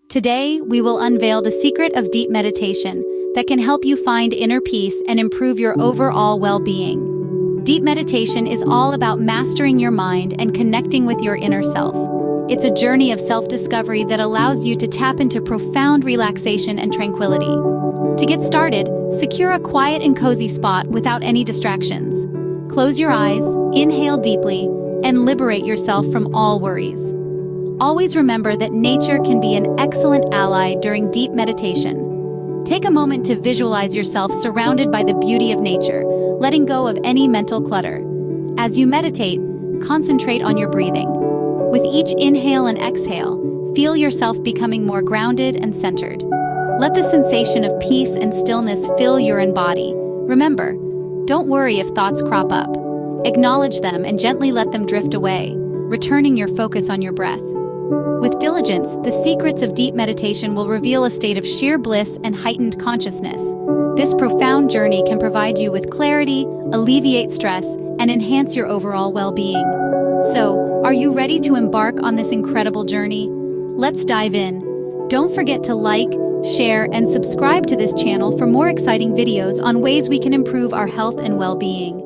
Today, we will unveil the secret of deep meditation that can help you find inner peace and improve your overall well-being. Deep meditation is all about mastering your mind and connecting with your inner self. It's a journey of self-discovery that allows you to tap into profound relaxation and tranquility. To get started, secure a quiet and cozy spot without any distractions. Close your eyes, inhale deeply, and liberate yourself from all worries. Always remember that nature can be an excellent ally during deep meditation. Take a moment to visualize yourself surrounded by the beauty of nature, letting go of any mental clutter. As you meditate, concentrate on your breathing. With each inhale and exhale, feel yourself becoming more grounded and centered. Let the sensation of peace and stillness fill your body. Remember, don't worry if thoughts crop up. Acknowledge them and gently let them drift away, returning your focus on your breath. With diligence, the secrets of deep meditation will reveal a state of sheer bliss and heightened consciousness. This profound journey can provide you with clarity, alleviate stress, and enhance your overall well-being. So, are you ready to embark on this incredible journey? Let's dive in. Don't forget to like, share, and subscribe to this channel for more exciting videos on ways we can improve our health and well-being.